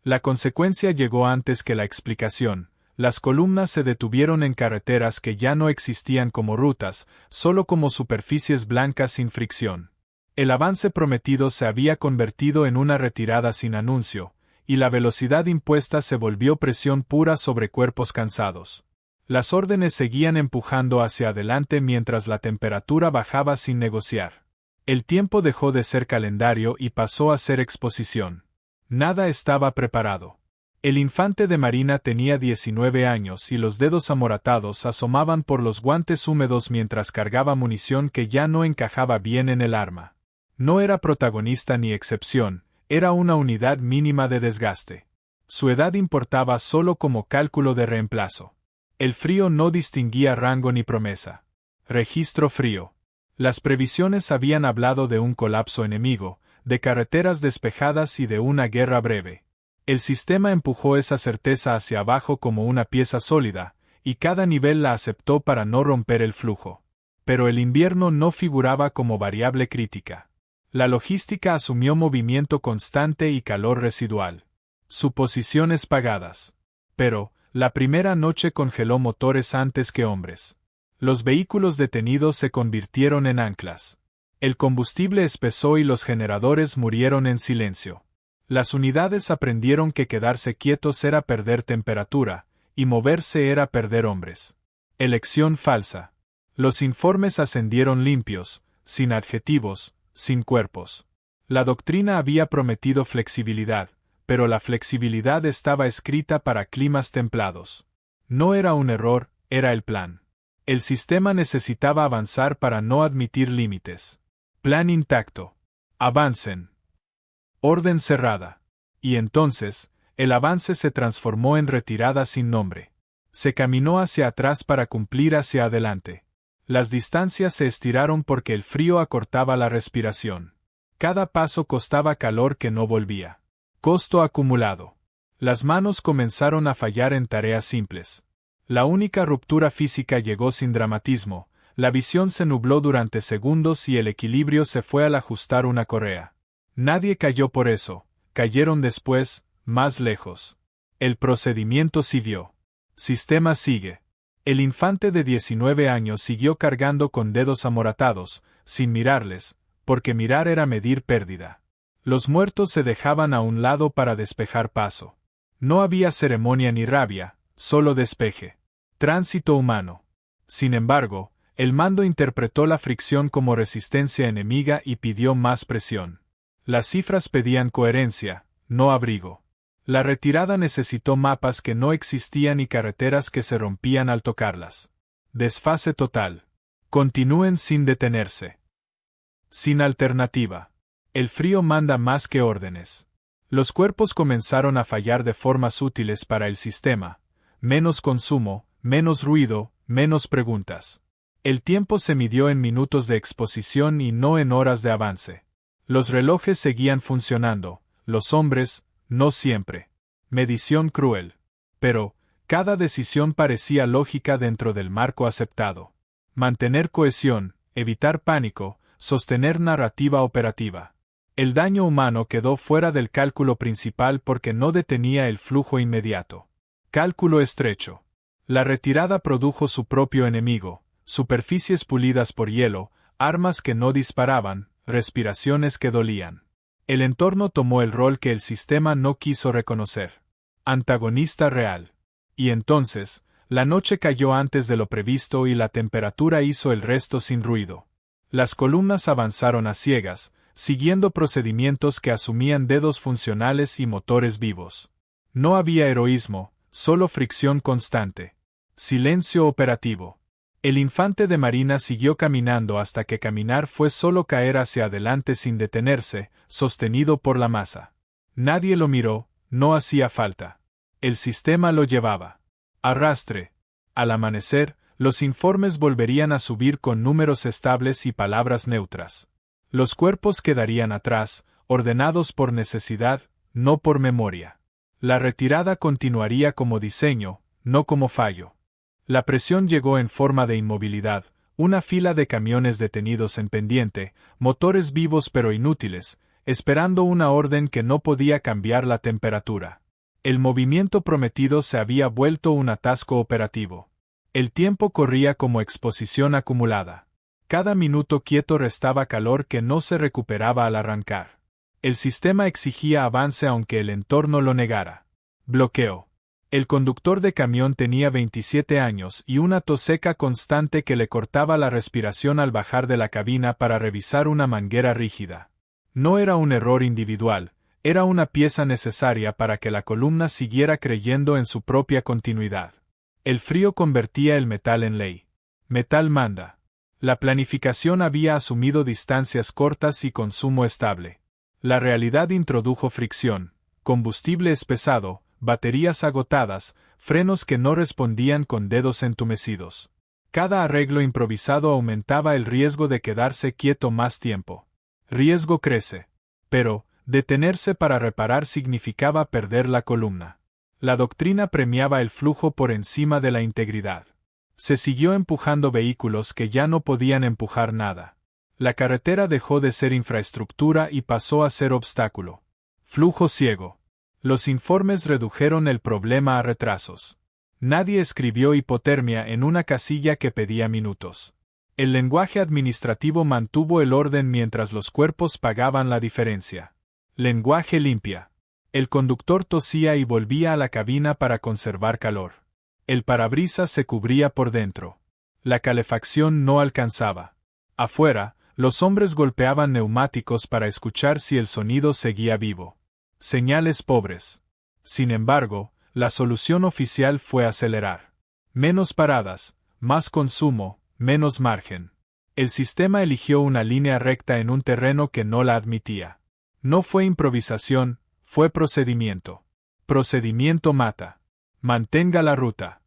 La consecuencia llegó antes que la explicación. Las columnas se detuvieron en carreteras que ya no existían como rutas, solo como superficies blancas sin fricción. El avance prometido se había convertido en una retirada sin anuncio, y la velocidad impuesta se volvió presión pura sobre cuerpos cansados. Las órdenes seguían empujando hacia adelante mientras la temperatura bajaba sin negociar. El tiempo dejó de ser calendario y pasó a ser exposición. Nada estaba preparado. El infante de marina tenía 19 años y los dedos amoratados asomaban por los guantes húmedos mientras cargaba munición que ya no encajaba bien en el arma. No era protagonista ni excepción, era una unidad mínima de desgaste. Su edad importaba solo como cálculo de reemplazo. El frío no distinguía rango ni promesa. Registro frío. Las previsiones habían hablado de un colapso enemigo, de carreteras despejadas y de una guerra breve. El sistema empujó esa certeza hacia abajo como una pieza sólida, y cada nivel la aceptó para no romper el flujo. Pero el invierno no figuraba como variable crítica. La logística asumió movimiento constante y calor residual. Suposiciones pagadas. Pero, la primera noche congeló motores antes que hombres. Los vehículos detenidos se convirtieron en anclas. El combustible espesó y los generadores murieron en silencio. Las unidades aprendieron que quedarse quietos era perder temperatura, y moverse era perder hombres. Elección falsa. Los informes ascendieron limpios, sin adjetivos, sin cuerpos. La doctrina había prometido flexibilidad, pero la flexibilidad estaba escrita para climas templados. No era un error, era el plan. El sistema necesitaba avanzar para no admitir límites. Plan intacto. Avancen. Orden cerrada. Y entonces, el avance se transformó en retirada sin nombre. Se caminó hacia atrás para cumplir hacia adelante. Las distancias se estiraron porque el frío acortaba la respiración. Cada paso costaba calor que no volvía. Costo acumulado. Las manos comenzaron a fallar en tareas simples. La única ruptura física llegó sin dramatismo, la visión se nubló durante segundos y el equilibrio se fue al ajustar una correa. Nadie cayó por eso, cayeron después, más lejos. El procedimiento siguió. Sistema sigue. El infante de 19 años siguió cargando con dedos amoratados, sin mirarles, porque mirar era medir pérdida. Los muertos se dejaban a un lado para despejar paso. No había ceremonia ni rabia, solo despeje. Tránsito humano. Sin embargo, el mando interpretó la fricción como resistencia enemiga y pidió más presión. Las cifras pedían coherencia, no abrigo. La retirada necesitó mapas que no existían y carreteras que se rompían al tocarlas. Desfase total. Continúen sin detenerse. Sin alternativa. El frío manda más que órdenes. Los cuerpos comenzaron a fallar de formas útiles para el sistema. Menos consumo, menos ruido, menos preguntas. El tiempo se midió en minutos de exposición y no en horas de avance. Los relojes seguían funcionando, los hombres, no siempre. Medición cruel. Pero, cada decisión parecía lógica dentro del marco aceptado. Mantener cohesión, evitar pánico, sostener narrativa operativa. El daño humano quedó fuera del cálculo principal porque no detenía el flujo inmediato. Cálculo estrecho. La retirada produjo su propio enemigo, superficies pulidas por hielo, armas que no disparaban, respiraciones que dolían. El entorno tomó el rol que el sistema no quiso reconocer. Antagonista real. Y entonces, la noche cayó antes de lo previsto y la temperatura hizo el resto sin ruido. Las columnas avanzaron a ciegas, siguiendo procedimientos que asumían dedos funcionales y motores vivos. No había heroísmo, solo fricción constante. Silencio operativo. El infante de marina siguió caminando hasta que caminar fue solo caer hacia adelante sin detenerse, sostenido por la masa. Nadie lo miró, no hacía falta. El sistema lo llevaba. Arrastre. Al amanecer, los informes volverían a subir con números estables y palabras neutras. Los cuerpos quedarían atrás, ordenados por necesidad, no por memoria. La retirada continuaría como diseño, no como fallo. La presión llegó en forma de inmovilidad, una fila de camiones detenidos en pendiente, motores vivos pero inútiles, esperando una orden que no podía cambiar la temperatura. El movimiento prometido se había vuelto un atasco operativo. El tiempo corría como exposición acumulada. Cada minuto quieto restaba calor que no se recuperaba al arrancar. El sistema exigía avance aunque el entorno lo negara. Bloqueo. El conductor de camión tenía 27 años y una tos seca constante que le cortaba la respiración al bajar de la cabina para revisar una manguera rígida. No era un error individual, era una pieza necesaria para que la columna siguiera creyendo en su propia continuidad. El frío convertía el metal en ley. Metal manda. La planificación había asumido distancias cortas y consumo estable. La realidad introdujo fricción, combustible espesado, baterías agotadas, frenos que no respondían con dedos entumecidos. Cada arreglo improvisado aumentaba el riesgo de quedarse quieto más tiempo. Riesgo crece. Pero, detenerse para reparar significaba perder la columna. La doctrina premiaba el flujo por encima de la integridad. Se siguió empujando vehículos que ya no podían empujar nada. La carretera dejó de ser infraestructura y pasó a ser obstáculo. Flujo ciego. Los informes redujeron el problema a retrasos. Nadie escribió hipotermia en una casilla que pedía minutos. El lenguaje administrativo mantuvo el orden mientras los cuerpos pagaban la diferencia. Lenguaje limpia. El conductor tosía y volvía a la cabina para conservar calor. El parabrisas se cubría por dentro. La calefacción no alcanzaba. Afuera, los hombres golpeaban neumáticos para escuchar si el sonido seguía vivo. Señales pobres. Sin embargo, la solución oficial fue acelerar. Menos paradas, más consumo, menos margen. El sistema eligió una línea recta en un terreno que no la admitía. No fue improvisación, fue procedimiento. Procedimiento mata. Mantenga la ruta.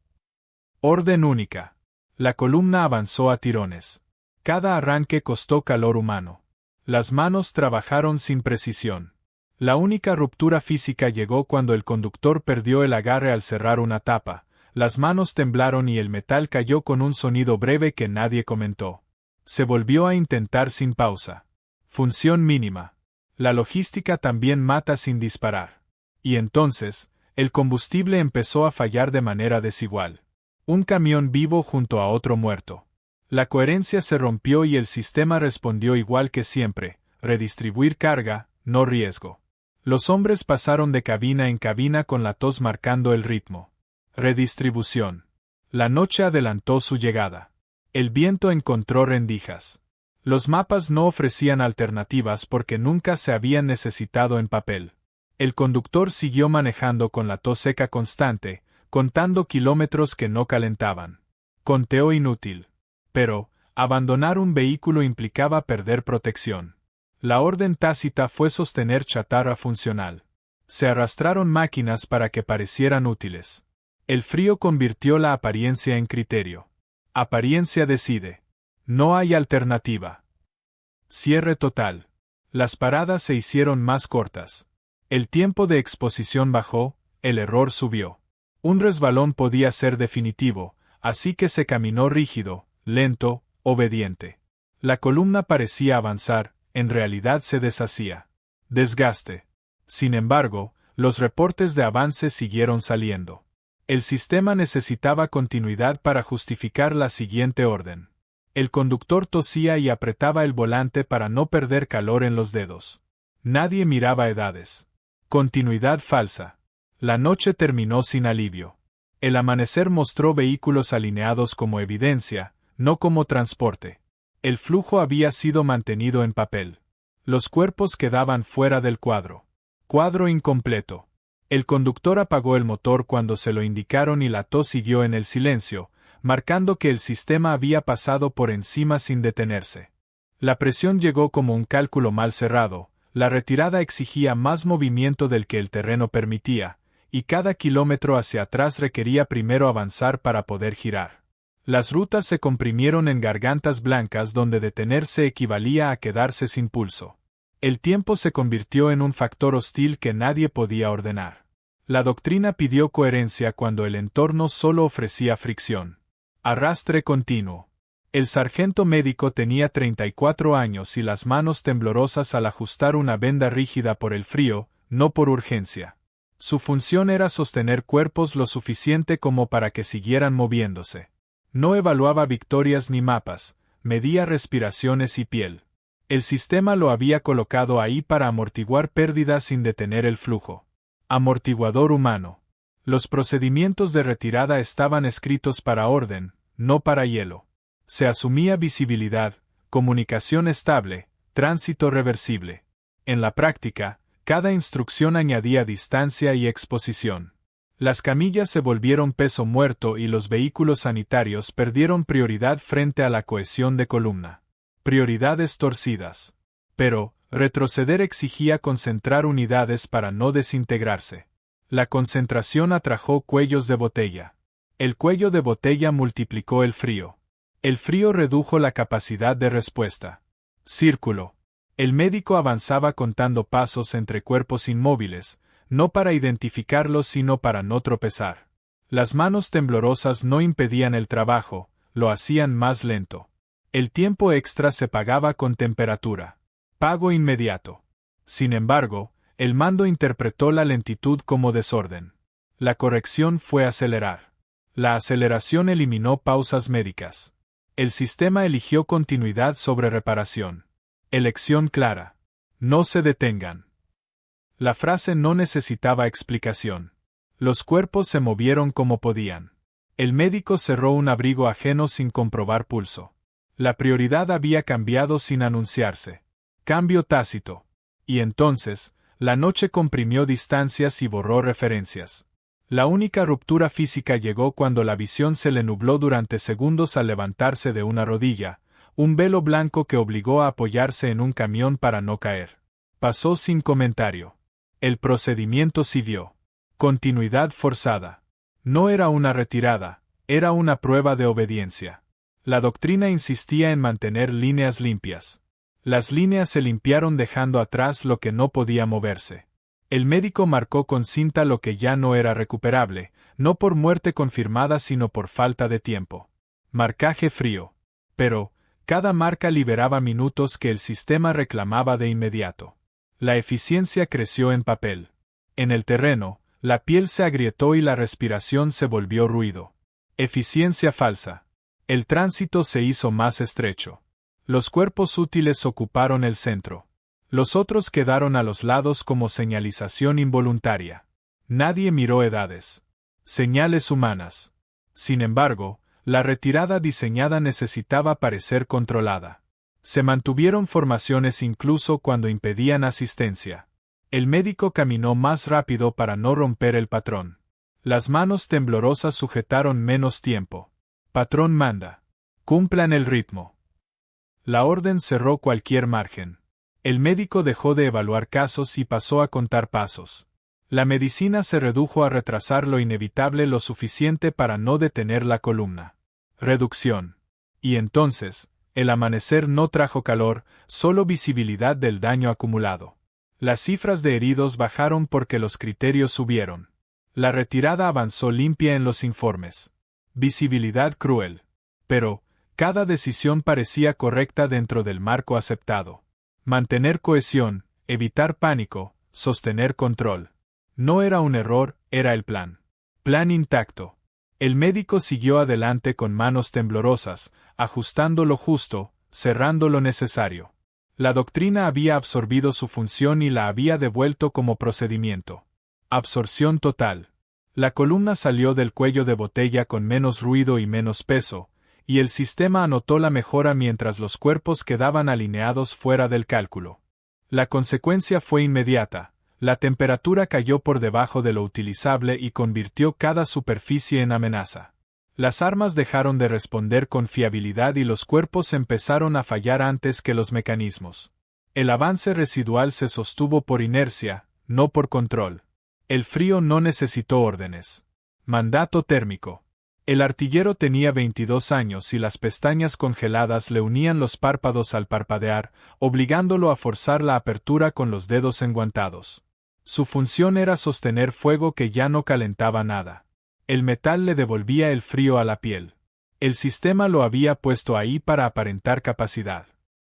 Orden única. La columna avanzó a tirones. Cada arranque costó calor humano. Las manos trabajaron sin precisión. La única ruptura física llegó cuando el conductor perdió el agarre al cerrar una tapa, las manos temblaron y el metal cayó con un sonido breve que nadie comentó. Se volvió a intentar sin pausa. Función mínima. La logística también mata sin disparar. Y entonces, el combustible empezó a fallar de manera desigual. Un camión vivo junto a otro muerto. La coherencia se rompió y el sistema respondió igual que siempre, redistribuir carga, no riesgo. Los hombres pasaron de cabina en cabina con la tos marcando el ritmo. Redistribución. La noche adelantó su llegada. El viento encontró rendijas. Los mapas no ofrecían alternativas porque nunca se habían necesitado en papel. El conductor siguió manejando con la tos seca constante, contando kilómetros que no calentaban. Conteo inútil. Pero, abandonar un vehículo implicaba perder protección. La orden tácita fue sostener chatarra funcional. Se arrastraron máquinas para que parecieran útiles. El frío convirtió la apariencia en criterio. Apariencia decide. No hay alternativa. Cierre total. Las paradas se hicieron más cortas. El tiempo de exposición bajó, el error subió. Un resbalón podía ser definitivo, así que se caminó rígido, lento, obediente. La columna parecía avanzar, en realidad se deshacía. Desgaste. Sin embargo, los reportes de avance siguieron saliendo. El sistema necesitaba continuidad para justificar la siguiente orden. El conductor tosía y apretaba el volante para no perder calor en los dedos. Nadie miraba edades. Continuidad falsa. La noche terminó sin alivio. El amanecer mostró vehículos alineados como evidencia, no como transporte. El flujo había sido mantenido en papel. Los cuerpos quedaban fuera del cuadro. Cuadro incompleto. El conductor apagó el motor cuando se lo indicaron y la tos siguió en el silencio, marcando que el sistema había pasado por encima sin detenerse. La presión llegó como un cálculo mal cerrado, la retirada exigía más movimiento del que el terreno permitía, y cada kilómetro hacia atrás requería primero avanzar para poder girar. Las rutas se comprimieron en gargantas blancas donde detenerse equivalía a quedarse sin pulso. El tiempo se convirtió en un factor hostil que nadie podía ordenar. La doctrina pidió coherencia cuando el entorno solo ofrecía fricción. Arrastre continuo. El sargento médico tenía 34 años y las manos temblorosas al ajustar una venda rígida por el frío, no por urgencia. Su función era sostener cuerpos lo suficiente como para que siguieran moviéndose. No evaluaba victorias ni mapas, medía respiraciones y piel. El sistema lo había colocado ahí para amortiguar pérdidas sin detener el flujo. Amortiguador humano. Los procedimientos de retirada estaban escritos para orden, no para hielo. Se asumía visibilidad, comunicación estable, tránsito reversible. En la práctica, cada instrucción añadía distancia y exposición. Las camillas se volvieron peso muerto y los vehículos sanitarios perdieron prioridad frente a la cohesión de columna. Prioridades torcidas. Pero, retroceder exigía concentrar unidades para no desintegrarse. La concentración atrajo cuellos de botella. El cuello de botella multiplicó el frío. El frío redujo la capacidad de respuesta. Círculo. El médico avanzaba contando pasos entre cuerpos inmóviles, no para identificarlos sino para no tropezar. Las manos temblorosas no impedían el trabajo, lo hacían más lento. El tiempo extra se pagaba con temperatura. Pago inmediato. Sin embargo, el mando interpretó la lentitud como desorden. La corrección fue acelerar. La aceleración eliminó pausas médicas. El sistema eligió continuidad sobre reparación. Elección clara. No se detengan. La frase no necesitaba explicación. Los cuerpos se movieron como podían. El médico cerró un abrigo ajeno sin comprobar pulso. La prioridad había cambiado sin anunciarse. Cambio tácito. Y entonces, la noche comprimió distancias y borró referencias. La única ruptura física llegó cuando la visión se le nubló durante segundos al levantarse de una rodilla, un velo blanco que obligó a apoyarse en un camión para no caer. Pasó sin comentario. El procedimiento siguió. Continuidad forzada. No era una retirada, era una prueba de obediencia. La doctrina insistía en mantener líneas limpias. Las líneas se limpiaron dejando atrás lo que no podía moverse. El médico marcó con cinta lo que ya no era recuperable, no por muerte confirmada sino por falta de tiempo. Marcaje frío. Pero, cada marca liberaba minutos que el sistema reclamaba de inmediato. La eficiencia creció en papel. En el terreno, la piel se agrietó y la respiración se volvió ruido. Eficiencia falsa. El tránsito se hizo más estrecho. Los cuerpos útiles ocuparon el centro. Los otros quedaron a los lados como señalización involuntaria. Nadie miró edades. Señales humanas. Sin embargo, la retirada diseñada necesitaba parecer controlada. Se mantuvieron formaciones incluso cuando impedían asistencia. El médico caminó más rápido para no romper el patrón. Las manos temblorosas sujetaron menos tiempo. Patrón manda. Cumplan el ritmo. La orden cerró cualquier margen. El médico dejó de evaluar casos y pasó a contar pasos. La medicina se redujo a retrasar lo inevitable lo suficiente para no detener la columna. Reducción. Y entonces, el amanecer no trajo calor, solo visibilidad del daño acumulado. Las cifras de heridos bajaron porque los criterios subieron. La retirada avanzó limpia en los informes. Visibilidad cruel. Pero, cada decisión parecía correcta dentro del marco aceptado. Mantener cohesión, evitar pánico, sostener control. No era un error, era el plan. Plan intacto. El médico siguió adelante con manos temblorosas, ajustando lo justo, cerrando lo necesario. La doctrina había absorbido su función y la había devuelto como procedimiento. Absorción total. La columna salió del cuello de botella con menos ruido y menos peso, y el sistema anotó la mejora mientras los cuerpos quedaban alineados fuera del cálculo. La consecuencia fue inmediata. La temperatura cayó por debajo de lo utilizable y convirtió cada superficie en amenaza. Las armas dejaron de responder con fiabilidad y los cuerpos empezaron a fallar antes que los mecanismos. El avance residual se sostuvo por inercia, no por control. El frío no necesitó órdenes. Mandato térmico. El artillero tenía 22 años y las pestañas congeladas le unían los párpados al parpadear, obligándolo a forzar la apertura con los dedos enguantados. Su función era sostener fuego que ya no calentaba nada. El metal le devolvía el frío a la piel. El sistema lo había puesto ahí para aparentar capacidad.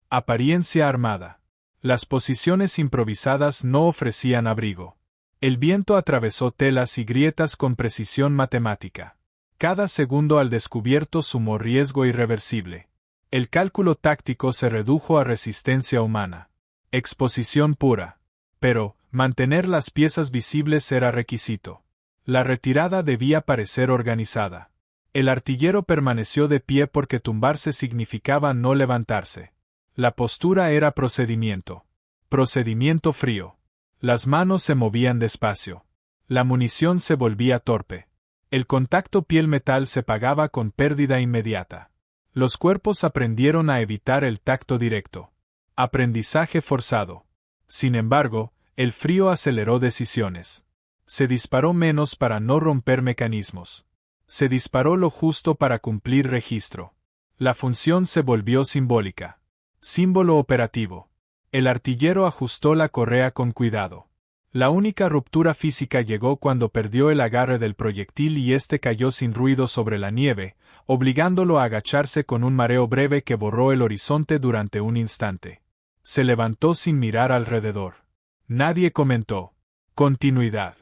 Apariencia armada. Las posiciones improvisadas no ofrecían abrigo. El viento atravesó telas y grietas con precisión matemática. Cada segundo al descubierto sumó riesgo irreversible. El cálculo táctico se redujo a resistencia humana. Exposición pura. Pero, mantener las piezas visibles era requisito. La retirada debía parecer organizada. El artillero permaneció de pie porque tumbarse significaba no levantarse. La postura era procedimiento. Procedimiento frío. Las manos se movían despacio. La munición se volvía torpe. El contacto piel-metal se pagaba con pérdida inmediata. Los cuerpos aprendieron a evitar el tacto directo. Aprendizaje forzado. Sin embargo, el frío aceleró decisiones. Se disparó menos para no romper mecanismos. Se disparó lo justo para cumplir registro. La función se volvió simbólica. Símbolo operativo. El artillero ajustó la correa con cuidado. La única ruptura física llegó cuando perdió el agarre del proyectil y éste cayó sin ruido sobre la nieve, obligándolo a agacharse con un mareo breve que borró el horizonte durante un instante. Se levantó sin mirar alrededor. Nadie comentó. Continuidad.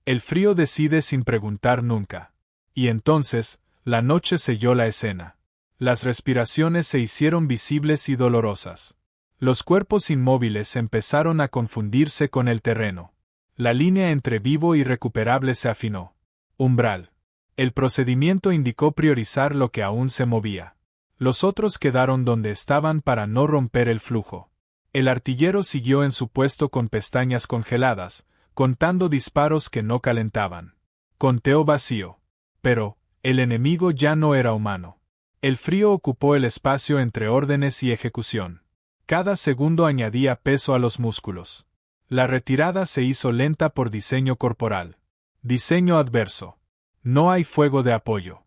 El frío decide sin preguntar nunca. Y entonces, la noche selló la escena. Las respiraciones se hicieron visibles y dolorosas. Los cuerpos inmóviles empezaron a confundirse con el terreno. La línea entre vivo y recuperable se afinó. Umbral. El procedimiento indicó priorizar lo que aún se movía. Los otros quedaron donde estaban para no romper el flujo. El artillero siguió en su puesto con pestañas congeladas, contando disparos que no calentaban. Conteo vacío. Pero, el enemigo ya no era humano. El frío ocupó el espacio entre órdenes y ejecución. Cada segundo añadía peso a los músculos. La retirada se hizo lenta por diseño corporal. Diseño adverso. No hay fuego de apoyo.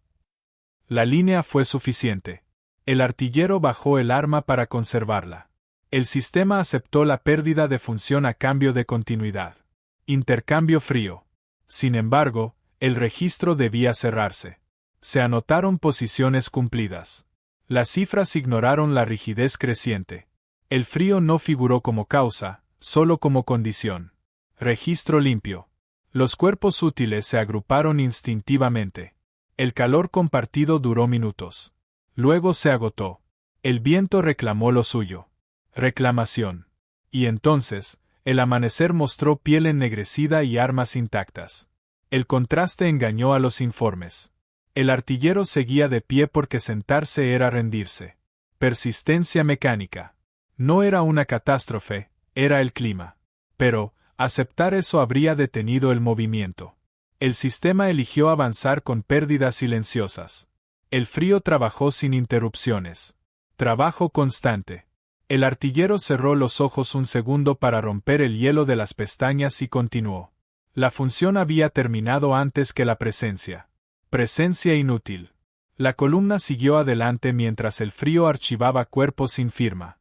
La línea fue suficiente. El artillero bajó el arma para conservarla. El sistema aceptó la pérdida de función a cambio de continuidad. Intercambio frío. Sin embargo, el registro debía cerrarse. Se anotaron posiciones cumplidas. Las cifras ignoraron la rigidez creciente. El frío no figuró como causa, solo como condición. Registro limpio. Los cuerpos útiles se agruparon instintivamente. El calor compartido duró minutos. Luego se agotó. El viento reclamó lo suyo. Reclamación. Y entonces, el amanecer mostró piel ennegrecida y armas intactas. El contraste engañó a los informes. El artillero seguía de pie porque sentarse era rendirse. Persistencia mecánica. No era una catástrofe, era el clima. Pero, aceptar eso habría detenido el movimiento. El sistema eligió avanzar con pérdidas silenciosas. El frío trabajó sin interrupciones. Trabajo constante. El artillero cerró los ojos un segundo para romper el hielo de las pestañas y continuó. La función había terminado antes que la presencia. Presencia inútil. La columna siguió adelante mientras el frío archivaba cuerpos sin firma.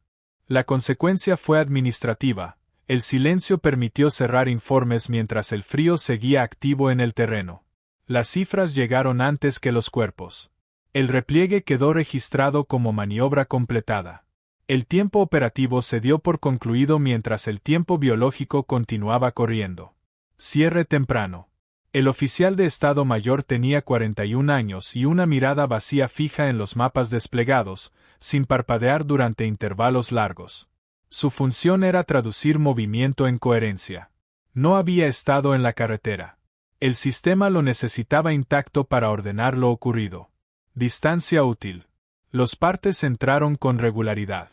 La consecuencia fue administrativa. El silencio permitió cerrar informes mientras el frío seguía activo en el terreno. Las cifras llegaron antes que los cuerpos. El repliegue quedó registrado como maniobra completada. El tiempo operativo se dio por concluido mientras el tiempo biológico continuaba corriendo. Cierre temprano. El oficial de Estado Mayor tenía 41 años y una mirada vacía fija en los mapas desplegados, sin parpadear durante intervalos largos. Su función era traducir movimiento en coherencia. No había estado en la carretera. El sistema lo necesitaba intacto para ordenar lo ocurrido. Distancia útil. Los partes entraron con regularidad.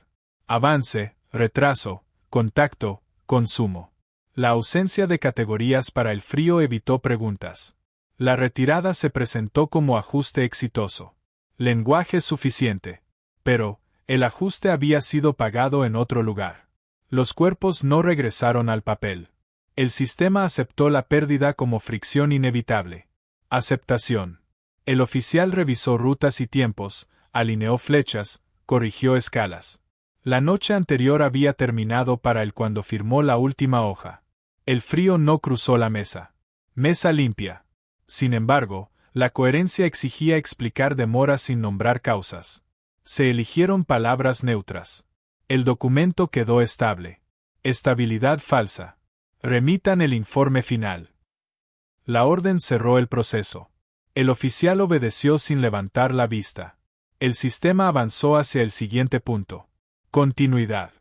Avance, retraso, contacto, consumo. La ausencia de categorías para el frío evitó preguntas. La retirada se presentó como ajuste exitoso. Lenguaje suficiente. Pero, el ajuste había sido pagado en otro lugar. Los cuerpos no regresaron al papel. El sistema aceptó la pérdida como fricción inevitable. Aceptación. El oficial revisó rutas y tiempos, alineó flechas, corrigió escalas. La noche anterior había terminado para él cuando firmó la última hoja. El frío no cruzó la mesa. Mesa limpia. Sin embargo, la coherencia exigía explicar demoras sin nombrar causas. Se eligieron palabras neutras. El documento quedó estable. Estabilidad falsa. Remitan el informe final. La orden cerró el proceso. El oficial obedeció sin levantar la vista. El sistema avanzó hacia el siguiente punto. Continuidad.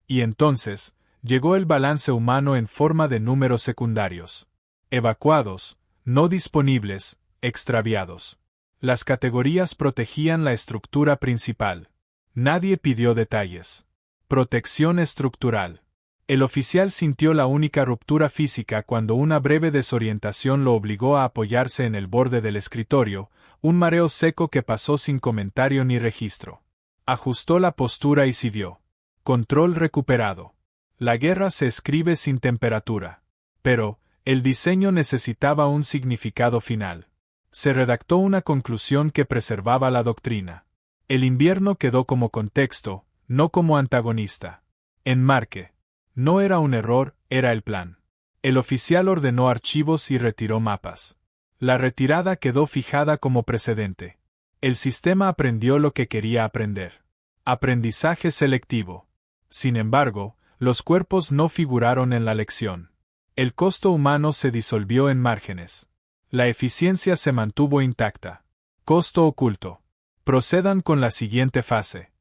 Y entonces, llegó el balance humano en forma de números secundarios. Evacuados, no disponibles, extraviados. Las categorías protegían la estructura principal. Nadie pidió detalles. Protección estructural. El oficial sintió la única ruptura física cuando una breve desorientación lo obligó a apoyarse en el borde del escritorio, un mareo seco que pasó sin comentario ni registro. Ajustó la postura y siguió. Control recuperado. La guerra se escribe sin temperatura. Pero, el diseño necesitaba un significado final. Se redactó una conclusión que preservaba la doctrina. El invierno quedó como contexto, no como antagonista. Enmarque. No era un error, era el plan. El oficial ordenó archivos y retiró mapas. La retirada quedó fijada como precedente. El sistema aprendió lo que quería aprender. Aprendizaje selectivo. Sin embargo, los cuerpos no figuraron en la lección. El costo humano se disolvió en márgenes. La eficiencia se mantuvo intacta. Costo oculto. Procedan con la siguiente fase.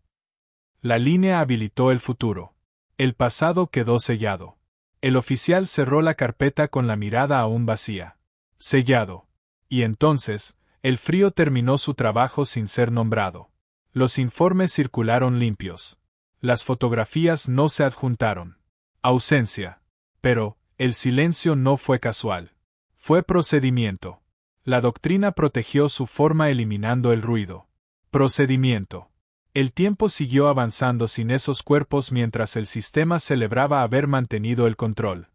La línea habilitó el futuro. El pasado quedó sellado. El oficial cerró la carpeta con la mirada aún vacía. Sellado. Y entonces, el frío terminó su trabajo sin ser nombrado. Los informes circularon limpios. Las fotografías no se adjuntaron. Ausencia. Pero, el silencio no fue casual. Fue procedimiento. La doctrina protegió su forma eliminando el ruido. Procedimiento. El tiempo siguió avanzando sin esos cuerpos mientras el sistema celebraba haber mantenido el control.